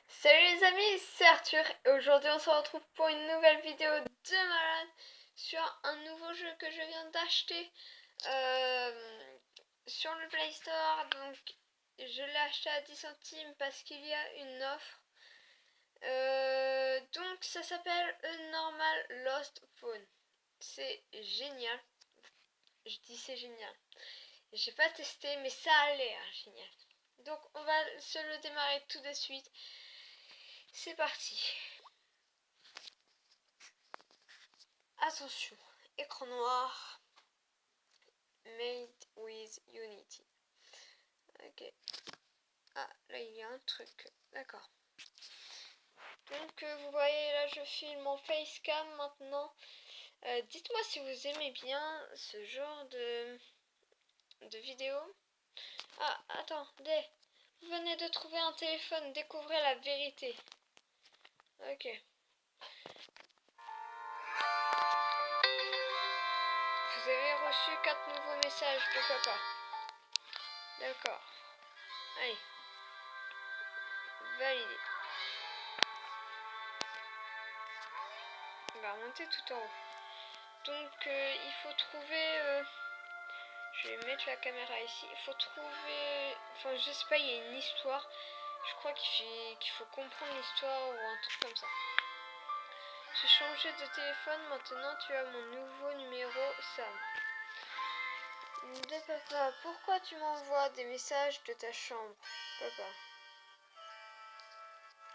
Salut les amis, c'est Arthur et aujourd'hui on se retrouve pour une nouvelle vidéo de malade sur un nouveau jeu que je viens d'acheter sur le Play Store. Donc je l'ai acheté à 10 centimes parce qu'il y a une offre. Donc ça s'appelle A Normal Lost Phone. C'est génial. Je dis c'est génial. J'ai pas testé mais ça a l'air génial. Donc on va se le démarrer tout de suite. C'est parti. Attention, écran noir, made with Unity. Ok. Ah, là il y a un truc. D'accord. Donc vous voyez là je filme en facecam maintenant. Dites-moi si vous aimez bien ce genre de vidéo. Ah, attendez. Vous venez de trouver un téléphone, découvrez la vérité. Ok. Vous avez reçu 4 nouveaux messages de papa. D'accord. Allez. Validé. On va remonter tout en haut. Donc il faut trouver... je vais mettre la caméra ici. Il faut trouver... Enfin je sais pas, il y a une histoire. Je crois qu'il faut comprendre l'histoire ou un truc comme ça. J'ai changé de téléphone, maintenant tu as mon nouveau numéro Sam. De papa, pourquoi tu m'envoies des messages de ta chambre, papa?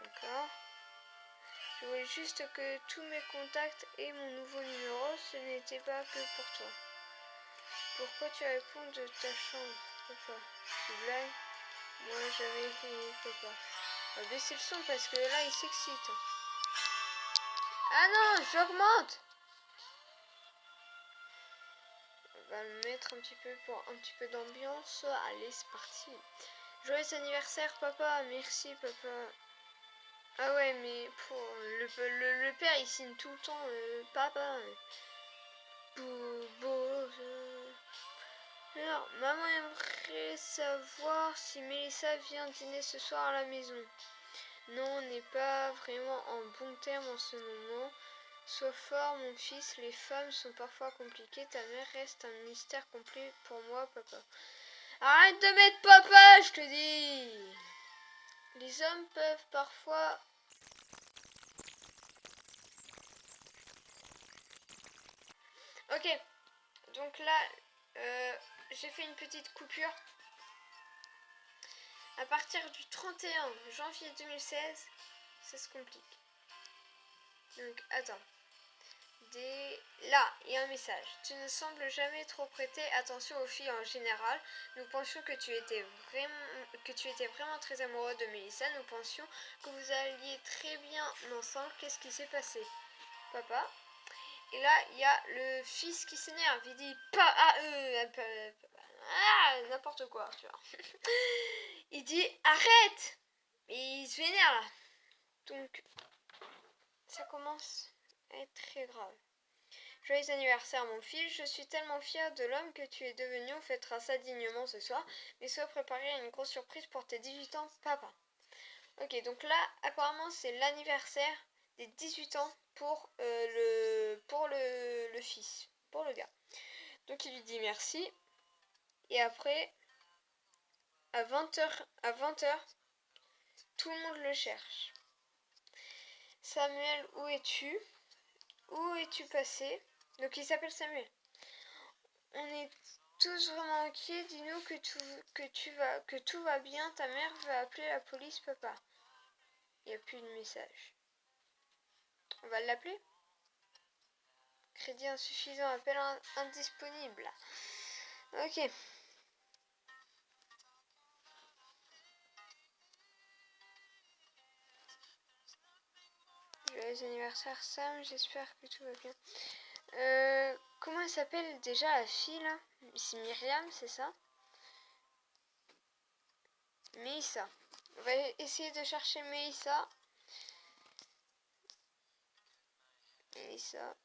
D'accord. Je voulais juste que tous mes contacts aient mon nouveau numéro, ce n'était pas que pour toi. Pourquoi tu réponds de ta chambre, papa? Tu blagues? Moi j'avais essayé, papa. On va baisser le son parce que là il s'excite. Ah non, j'augmente! On va le mettre un petit peu pour un petit peu d'ambiance. Allez, c'est parti. Joyeux anniversaire, papa. Merci, papa. Ah ouais, mais pour le père, il signe tout le temps papa. Alors, maman aimerait savoir si Mélissa vient dîner ce soir à la maison. Non, on n'est pas vraiment en bon terme en ce moment. Sois fort, mon fils, les femmes sont parfois compliquées. Ta mère reste un mystère complet pour moi, papa. Arrête de mettre papa, je te dis. Les hommes peuvent parfois... Ok, donc là, j'ai fait une petite coupure. À partir du 31 janvier 2016, ça se complique. Donc, attends. Là, il y a un message. Tu ne sembles jamais trop prêter attention aux filles en général. Nous pensions que tu étais vraiment très amoureux de Mélissa. Nous pensions que vous alliez très bien ensemble. Qu'est-ce qui s'est passé, papa? Et là, il y a le fils qui s'énerve. Il dit pas n'importe quoi, tu vois. Il dit arrête. Et il se vénère là. Donc, ça commence à être très grave. Joyeux anniversaire mon fils, je suis tellement fière de l'homme que tu es devenu, on fêtera ça dignement ce soir, mais sois préparé à une grosse surprise pour tes 18 ans, papa. Ok, donc là, apparemment c'est l'anniversaire des 18 ans pour le fils, pour le gars. Donc il lui dit merci, et après, à 20h, tout le monde le cherche. Samuel, où es-tu? Où es-tu passé? Donc il s'appelle Samuel. On est tous vraiment inquiets, dis-nous que tout va bien, ta mère va appeler la police, papa. Il n'y a plus de message. On va l'appeler? Crédit insuffisant, appel indisponible. Ok. Joyeux anniversaire Sam, j'espère que tout va bien. Comment elle s'appelle déjà la fille là? C'est Myriam, c'est ça? Mélissa. On va essayer de chercher Mélissa. Mélissa,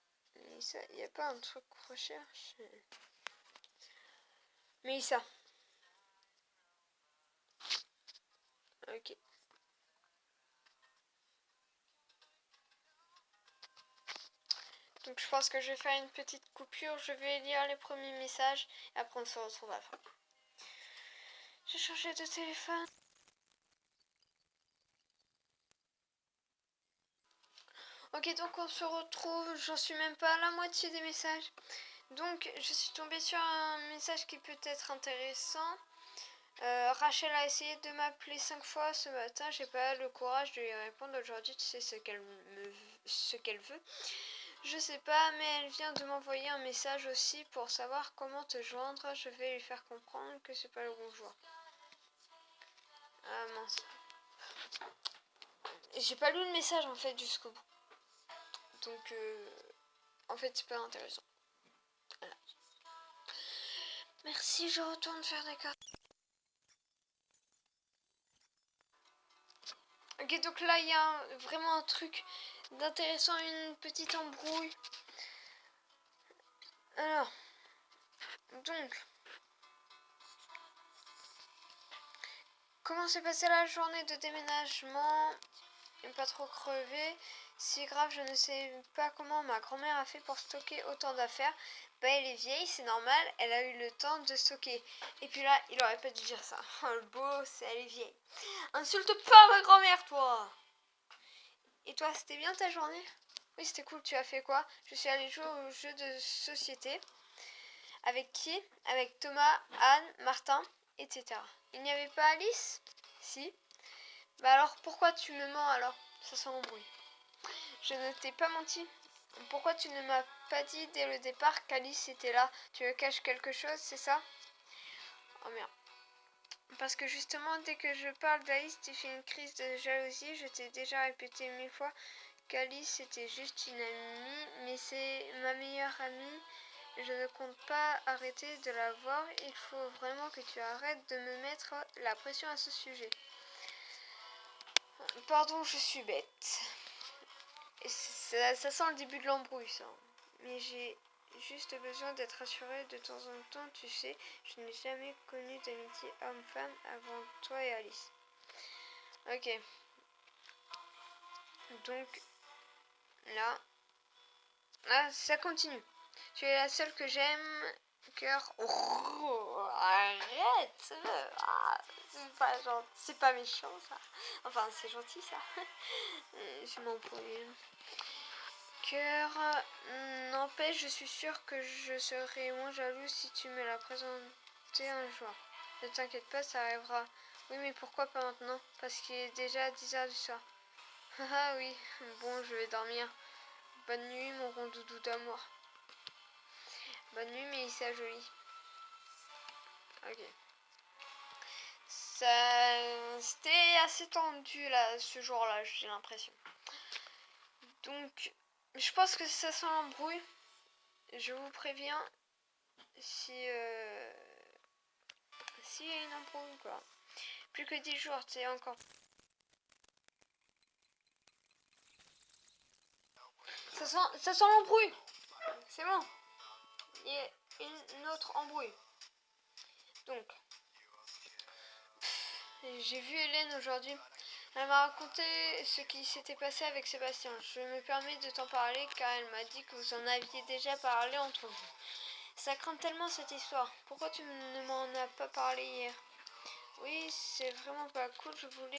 il n'y a pas un truc recherche? Mélissa. Ok. Donc je pense que je vais faire une petite coupure. Je vais lire les premiers messages et après on se retrouve à la fin. J'ai changé de téléphone. Ok, donc on se retrouve. J'en suis même pas à la moitié des messages. Donc je suis tombée sur un message qui peut être intéressant. Rachel a essayé de m'appeler 5 fois ce matin. J'ai pas le courage de lui répondre aujourd'hui. Tu sais ce qu'elle veut. Je sais pas, mais elle vient de m'envoyer un message aussi pour savoir comment te joindre. Je vais lui faire comprendre que c'est pas le bon jour. Ah mince. J'ai pas lu le message en fait jusqu'au bout. Donc en fait c'est pas intéressant. Voilà. Merci, je retourne faire des cartes. Ok, donc là il y a vraiment un truc d'intéressant, une petite embrouille. Alors, donc, comment s'est passée la journée de déménagement? Pas trop crevé. Si grave, je ne sais pas comment ma grand-mère a fait pour stocker autant d'affaires. Bah, elle est vieille, c'est normal, elle a eu le temps de stocker. Et puis là, il aurait pas dû dire ça. Oh, le beau, c'est elle est vieille. Insulte pas ma grand-mère, toi! Et toi, c'était bien ta journée? Oui, c'était cool, tu as fait quoi? Je suis allée jouer au jeu de société. Avec qui? Avec Thomas, Anne, Martin, etc. Il n'y avait pas Alice? Si. Bah alors, pourquoi tu me mens alors? Ça sent l'embrouille. Je ne t'ai pas menti. Pourquoi tu ne m'as pas dit dès le départ qu'Alice était là? Tu me caches quelque chose, c'est ça? Oh merde. Parce que justement, dès que je parle d'Alice, tu fais une crise de jalousie. Je t'ai déjà répété 1000 fois qu'Alice était juste une amie, mais c'est ma meilleure amie. Je ne compte pas arrêter de la voir. Il faut vraiment que tu arrêtes de me mettre la pression à ce sujet. Pardon, je suis bête. Et ça sent le début de l'embrouille, ça. Mais j'ai juste besoin d'être rassurée de temps en temps, tu sais. Je n'ai jamais connu d'amitié homme-femme avant toi et Alice. Ok. Donc, là. Ah, ça continue. Tu es la seule que j'aime. Cœur. Oh, arrête. Ah, c'est pas méchant, ça. Enfin, c'est gentil, ça. Je m'embrouille. Cœur. N'empêche, je suis sûre que je serai moins jalouse si tu me la présentais un jour. Ne t'inquiète pas, ça arrivera. Oui, mais pourquoi pas maintenant? Parce qu'il est déjà 10h du soir. Ah oui, bon, je vais dormir. Bonne nuit, mon rond doudou d'amour. Bonne nuit, Mélissa jolie. Ok. C'était assez tendu là, ce jour-là, j'ai l'impression. Donc, je pense que ça sent l'embrouille. Je vous préviens s'il y a une embrouille, quoi. Plus que 10 jours, c'est encore. Ça sent l'embrouille. C'est bon. Il y a une autre embrouille. Donc, j'ai vu Hélène aujourd'hui. Elle m'a raconté ce qui s'était passé avec Sébastien. Je me permets de t'en parler car elle m'a dit que vous en aviez déjà parlé entre vous. Ça craint tellement cette histoire. Pourquoi tu ne m'en as pas parlé hier? Oui, c'est vraiment pas cool. Je voulais...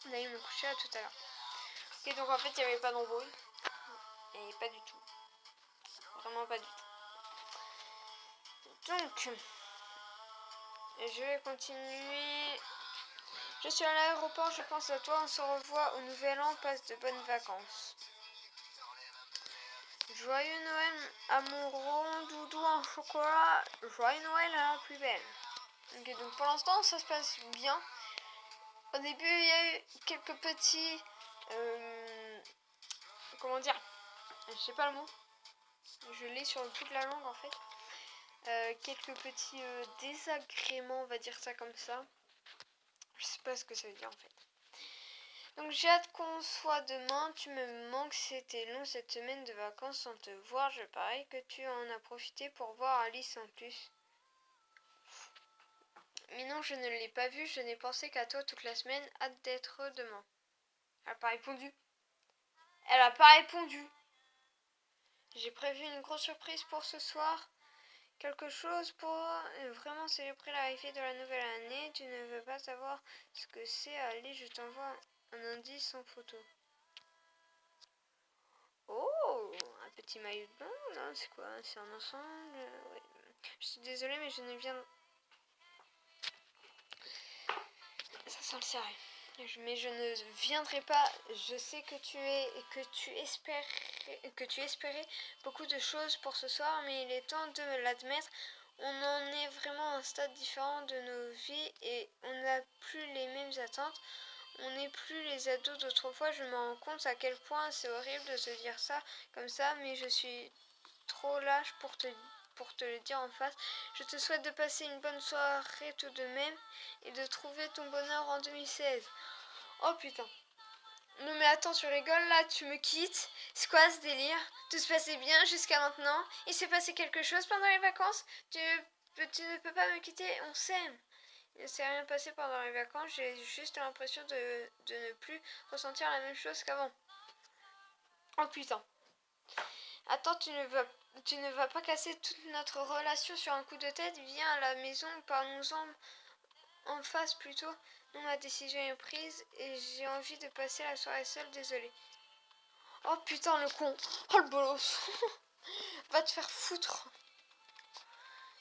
d'aller me coucher à tout à l'heure. Ok, donc en fait, il n'y avait pas d'embrouille. Et pas du tout. Vraiment pas du tout. Donc, je vais continuer. Je suis à l'aéroport, je pense à toi. On se revoit au nouvel an. Passe de bonnes vacances. Joyeux Noël à mon rond doudou en chocolat. Joyeux Noël à la plus belle. Ok, donc pour l'instant, ça se passe bien. Au début, il y a eu quelques petits... comment dire? Je sais pas le mot. Je l'ai sur toute la langue en fait. Quelques petits désagréments, on va dire ça comme ça. Je sais pas ce que ça veut dire en fait. Donc j'ai hâte qu'on soit demain. Tu me manques, c'était long cette semaine de vacances sans te voir. Je parie que tu en as profité pour voir Alice en plus. Mais non, je ne l'ai pas vue. Je n'ai pensé qu'à toi toute la semaine. Hâte d'être demain. Elle a pas répondu. Elle a pas répondu. J'ai prévu une grosse surprise pour ce soir. Quelque chose pour vraiment célébrer l'arrivée de la nouvelle année. Tu ne veux pas savoir ce que c'est? Allez, je t'envoie un indice en photo. Oh, un petit maillot de bain, non, c'est quoi? C'est un ensemble? Ouais. Je suis désolée, mais je ne viens... Ça sent le sérieux. Mais je ne viendrai pas. Je sais que tu espérais beaucoup de choses pour ce soir, mais il est temps de l'admettre. On en est vraiment à un stade différent de nos vies et on n'a plus les mêmes attentes. On n'est plus les ados d'autrefois. Je me rends compte à quel point c'est horrible de se dire ça comme ça, mais je suis trop lâche pour te le dire en face. Je te souhaite de passer une bonne soirée tout de même et de trouver ton bonheur en 2016. Oh putain. Non mais attends, tu rigoles là, tu me quittes? C'est quoi ce délire? Tout se passait bien jusqu'à maintenant? Il s'est passé quelque chose pendant les vacances? Tu ne peux pas me quitter, on s'aime. Il ne s'est rien passé pendant les vacances, j'ai juste l'impression de ne plus ressentir la même chose qu'avant. Oh putain. Attends, tu ne vas pas casser toute notre relation sur un coup de tête? Viens à la maison, parlons-en en face plutôt. Non, ma décision est prise et j'ai envie de passer la soirée seule, désolée. Oh putain, le con. Oh le bolos. Va te faire foutre.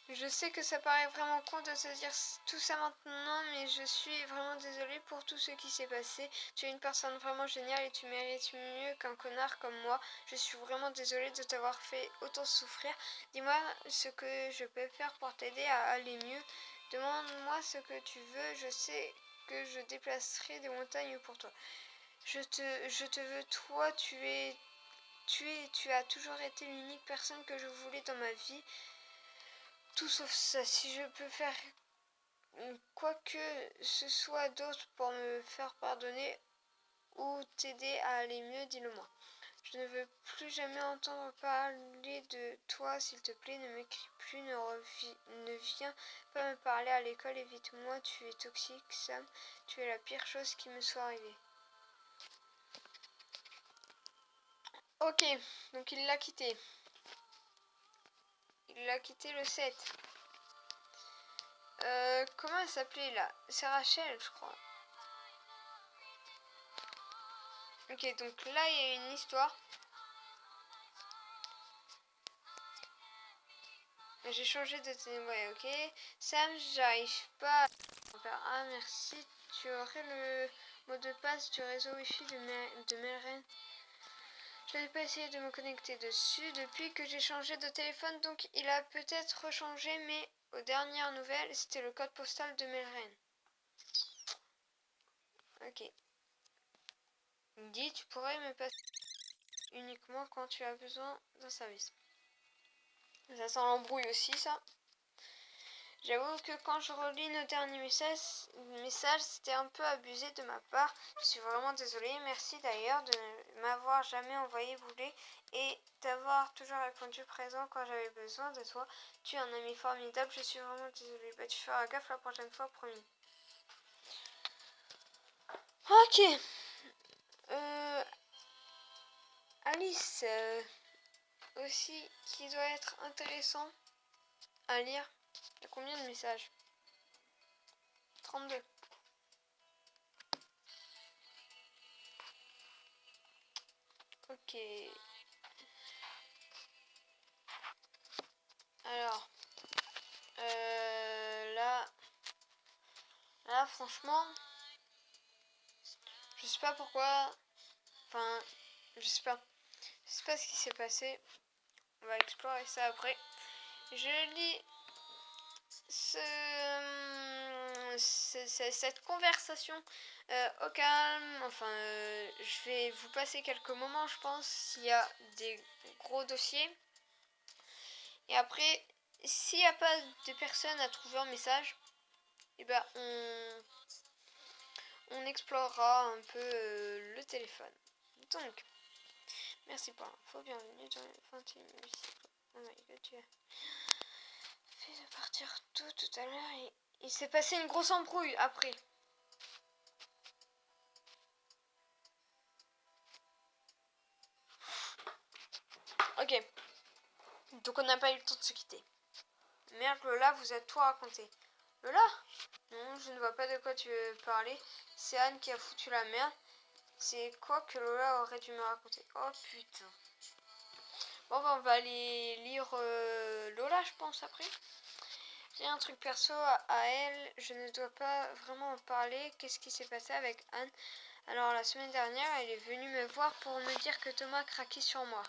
Je sais que ça paraît vraiment con de se dire tout ça maintenant, mais je suis vraiment désolée pour tout ce qui s'est passé. Tu es une personne vraiment géniale et tu mérites mieux qu'un connard comme moi. Je suis vraiment désolée de t'avoir fait autant souffrir. Dis-moi ce que je peux faire pour t'aider à aller mieux. Demande-moi ce que tu veux. Je sais que je déplacerai des montagnes pour toi. Je te veux, toi, tu as toujours été l'unique personne que je voulais dans ma vie. Tout sauf ça. Si je peux faire quoi que ce soit d'autre pour me faire pardonner ou t'aider à aller mieux, dis-le-moi. Je ne veux plus jamais entendre parler de toi, s'il te plaît, ne m'écris plus, ne viens pas me parler à l'école, évite-moi, tu es toxique, Sam, tu es la pire chose qui me soit arrivée. Ok, donc il l'a quitté. Il l'a quitté le 7. Comment elle s'appelait là? C'est Rachel, je crois. Ok, donc là, il y a une histoire. J'ai changé de... Ouais, ok. Sam, j'arrive pas à... Ah, merci. Tu aurais le mot de passe du réseau Wi-Fi de Melren. Je n'ai pas essayé de me connecter dessus depuis que j'ai changé de téléphone, donc il a peut-être changé, mais aux dernières nouvelles, c'était le code postal de Melren. Ok. Il dit, tu pourrais me passer uniquement quand tu as besoin d'un service. Ça sent l'embrouille aussi, ça. J'avoue que quand je relis nos derniers messages, c'était un peu abusé de ma part. Je suis vraiment désolée. Merci d'ailleurs de ne m'avoir jamais envoyé bouler et d'avoir toujours répondu présent quand j'avais besoin de toi. Tu es un ami formidable. Je suis vraiment désolée. Bah, tu feras gaffe la prochaine fois, promis. Ok. Alice aussi, qui doit être intéressant à lire. Il y a combien de messages? 32. Ok. Alors, là, franchement, je sais pas pourquoi. Enfin, je sais pas. Je sais pas ce qui s'est passé. On va explorer ça après. Je lis cette conversation au calme. Enfin, je vais vous passer quelques moments, je pense, s'il y a des gros dossiers. Et après, s'il n'y a pas de personnes à trouver en message, et ben on explorera un peu le téléphone. Donc, merci pour l'info, bienvenue dans le 21e siècle. Oh my god, tu as fait de partir tout à l'heure et il s'est passé une grosse embrouille après. Ok. Donc on n'a pas eu le temps de se quitter. Merde, Lola, vous a tout raconté. Lola? Non, je ne vois pas de quoi tu veux parler. C'est Anne qui a foutu la merde. C'est quoi que Lola aurait dû me raconter? Oh putain. Bon, bah, on va aller lire Lola, je pense, après. J'ai un truc perso à elle. Je ne dois pas vraiment en parler. Qu'est-ce qui s'est passé avec Anne? Alors, la semaine dernière, elle est venue me voir pour me dire que Thomas craquait sur moi.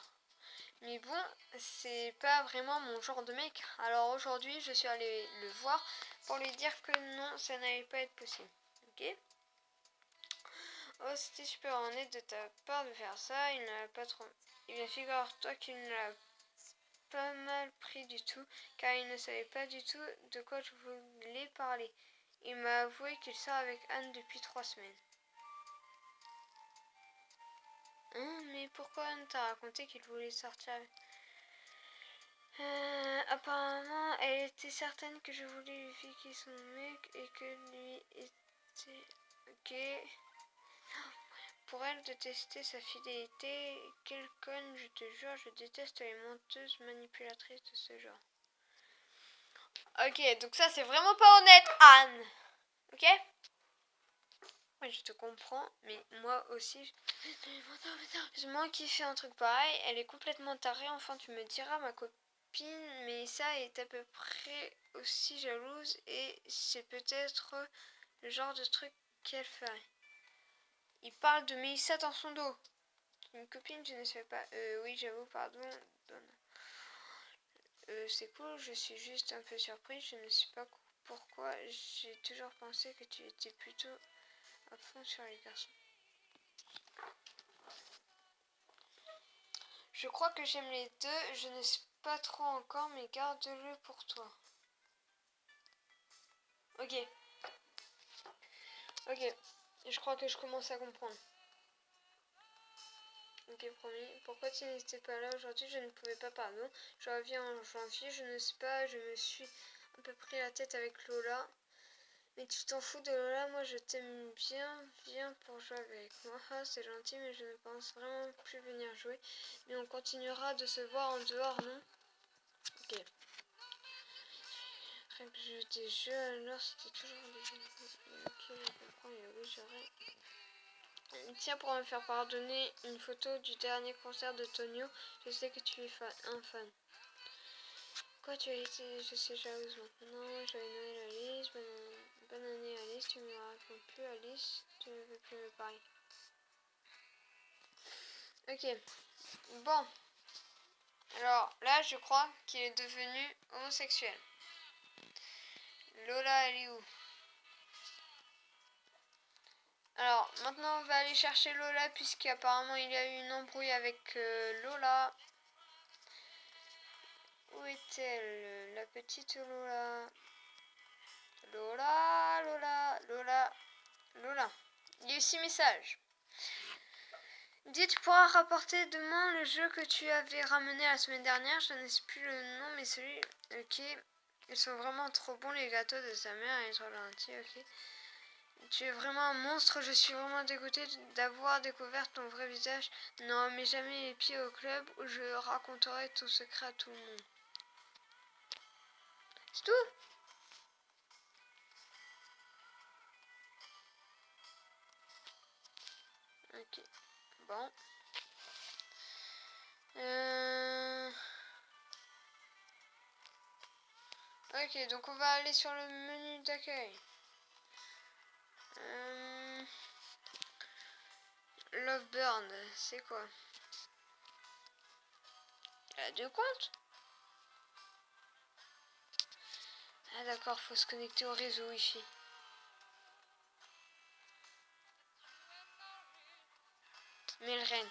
Mais bon, c'est pas vraiment mon genre de mec. Alors aujourd'hui, je suis allée le voir pour lui dire que non, ça n'allait pas être possible. Ok? Oh, c'était super honnête de ta part de faire ça. Il n'a pas trop... Eh bien, figure-toi qu'il ne l'a pas mal pris du tout, car il ne savait pas du tout de quoi je voulais parler. Il m'a avoué qu'il sort avec Anne depuis 3 semaines. Hein, mais pourquoi Anne t'a raconté qu'il voulait sortir avec... apparemment, elle était certaine que je voulais lui piquer son mec et que lui était... Ok. Pour elle de tester sa fidélité, quelle conne, je te jure, je déteste les menteuses manipulatrices de ce genre. Ok, donc ça c'est vraiment pas honnête, Anne. Ok? Oui, je te comprends, mais moi aussi, moi qui fais un truc pareil, elle est complètement tarée, enfin tu me diras, ma copine, mais ça est à peu près aussi jalouse et c'est peut-être le genre de truc qu'elle ferait. Il parle de Mélissa dans son dos. Une copine, je ne sais pas. Oui, j'avoue, pardon. C'est cool, je suis juste un peu surprise, je ne sais pas pourquoi. J'ai toujours pensé que tu étais plutôt à fond sur les garçons. Je crois que j'aime les deux, je ne sais pas trop encore, mais garde-le pour toi. Ok. Ok. Je crois que je commence à comprendre. Ok, promis. Pourquoi tu n'étais pas là aujourd'hui? Je ne pouvais pas, pardon. Je reviens en janvier, je ne sais pas, je me suis un peu pris la tête avec Lola. Mais tu t'en fous de Lola, moi je t'aime bien, viens pour jouer avec moi. Ah, c'est gentil, mais je ne pense vraiment plus venir jouer. Mais on continuera de se voir en dehors, non? Ok. Règle des jeux, alors c'était toujours des... Ok, je comprends, et oui, j'aurais... Tiens, pour me faire pardonner une photo du dernier concert de Tonio, je sais que tu es un fan. Quoi, tu as été... Je sais jalouse maintenant, joyeux Noël Alice, bonne année Alice, tu me racontes plus Alice, tu ne veux plus me parler. Ok, bon, alors là je crois qu'il est devenu homosexuel. Lola, elle est où? Alors maintenant on va aller chercher Lola puisqu'apparemment il y a eu une embrouille avec Lola. Où est-elle, la petite Lola? Lola, Lola, Lola, Lola. Il y a eu 6 messages. Dis, tu pourras rapporter demain le jeu que tu avais ramené la semaine dernière. Je ne sais plus le nom, mais celui... Ok. Ils sont vraiment trop bons, les gâteaux de sa mère. Elle est trop gentille, ok. Tu es vraiment un monstre. Je suis vraiment dégoûtée d'avoir découvert ton vrai visage. Non, mais jamais les pieds au club où je raconterai ton secret à tout le monde. C'est tout? Ok. Bon. Ok, donc on va aller sur le menu d'accueil. Lovebird, c'est quoi? Elle a 2 comptes? Ah d'accord, faut se connecter au réseau Wi-Fi. Melren.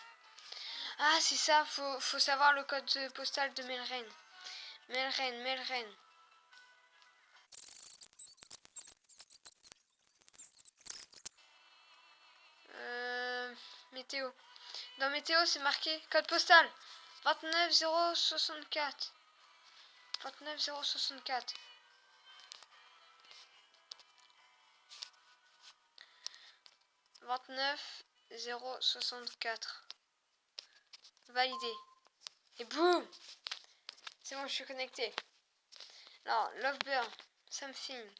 Ah c'est ça, faut savoir le code postal de Melren. Melren. Météo. Dans météo c'est marqué code postal 29064. 29064. 29064. Validé. Et boum! C'est bon, je suis connecté. Alors, Lovebird, something.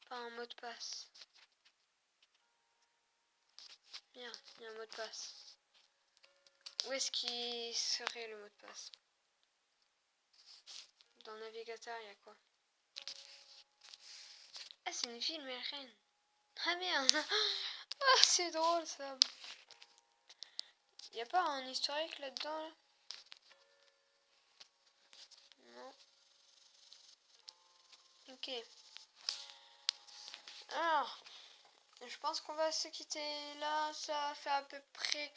Pas un mot de passe. Merde, il y a un mot de passe. Où est-ce qu'il serait le mot de passe? Dans le navigateur, il y a quoi? Ah, c'est une ville, mais rien. Ah merde! Ah, c'est drôle ça. Y a pas un historique là-dedans là? Non. Ok. Alors, je pense qu'on va se quitter là. Ça va faire à peu près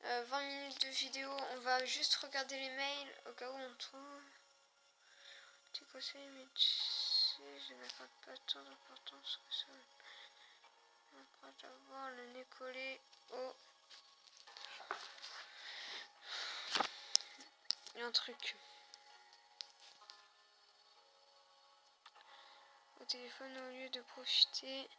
20 minutes de vidéo. On va juste regarder les mails au cas où on trouve. Tu conseilles, mais tu sais, je n'accorde pas tant d'importance que ça. Après d'avoir le nez collé au... Il y a un truc. Au téléphone au lieu de profiter.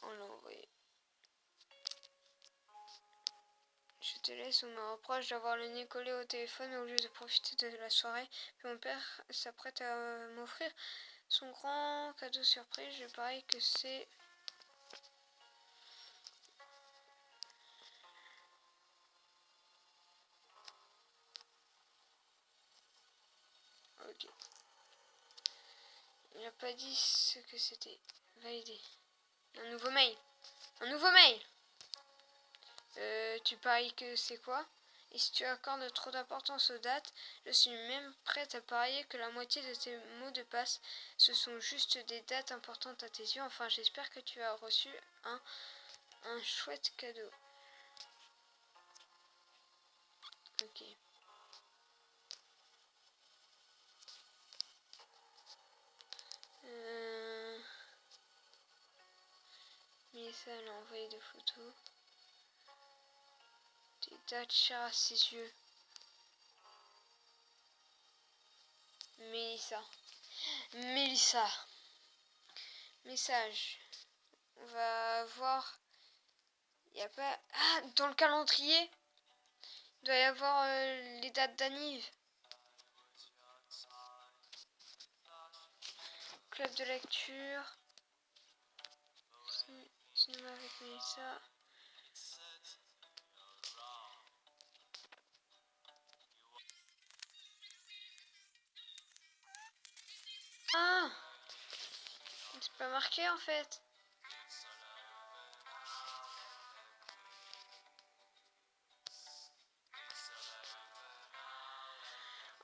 On l'a envoyé. Je te laisse, on me reproche d'avoir le nez collé au téléphone au lieu de profiter de la soirée. Puis mon père s'apprête à m'offrir son grand cadeau surprise. Je parie que c'est... Ok. Il n'a pas dit ce que c'était. Validé. Un nouveau mail. Un nouveau mail. Tu paries que c'est quoi? Et si tu accordes trop d'importance aux dates, je suis même prête à parier que la moitié de tes mots de passe, ce sont juste des dates importantes à tes yeux. Enfin, j'espère que tu as reçu un chouette cadeau. Ok. Mélissa, elle a envoyé des photos. Des dates chères à ses yeux. Mélissa. Mélissa. Message. On va voir. Il n'y a pas... Ah, dans le calendrier, il doit y avoir les dates d'anniv. Club de lecture. Cinéma avec Mélissa. Ah, c'est pas marqué en fait.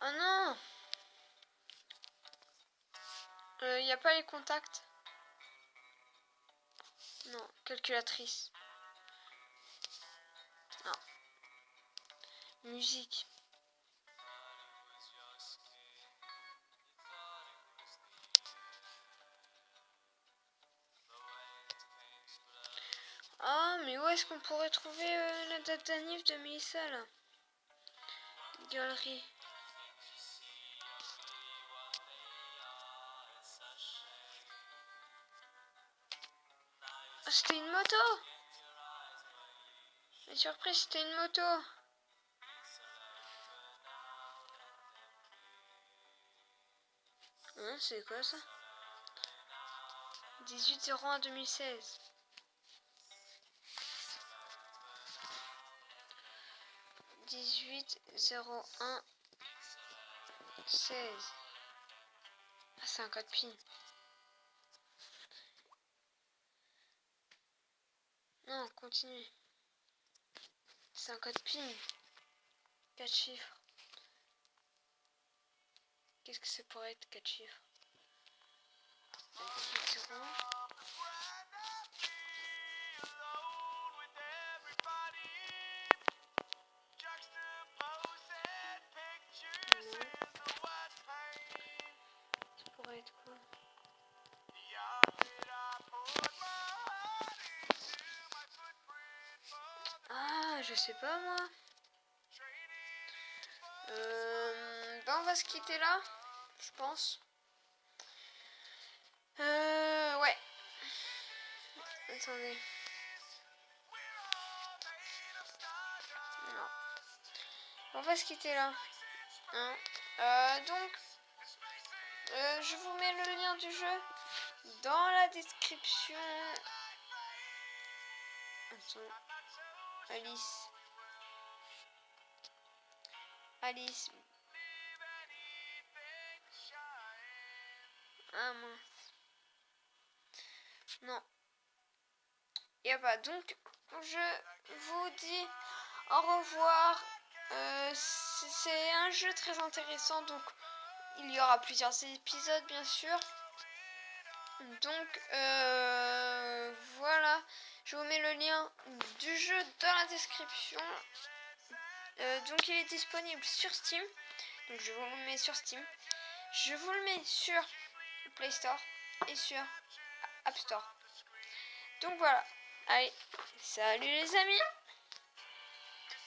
Oh non. Il n'y a pas les contacts. Non, calculatrice. Non. Musique. Ah, mais où est-ce qu'on pourrait trouver la date d'anniv de Mélissa là? Galerie. Oh, c'était une moto. Mais surprise, c'était une moto. Hein, c'est quoi ça? 18-01 2016. 18-01 16. Ah, c'est un code PIN. Non, continue. C'est un code PIN. 4 chiffres. Qu'est-ce que ça pourrait être 4 chiffres? 18-01. Ça pourrait être quoi? Ah, je sais pas moi. Ben on va se quitter là, je pense. Ouais. Attendez. Non. On va se quitter là. Hein. Donc, je vous mets le lien du jeu dans la description. Attends. Alice. Ah mince. Non. Y a pas. Donc, je vous dis au revoir. C'est un jeu très intéressant. Donc, il y aura plusieurs épisodes, bien sûr. Donc, voilà. Je vous mets le lien du jeu dans la description. Donc, il est disponible sur Steam. Donc, je vous le mets sur Steam. Je vous le mets sur Play Store et sur App Store. Donc, voilà. Allez, salut les amis!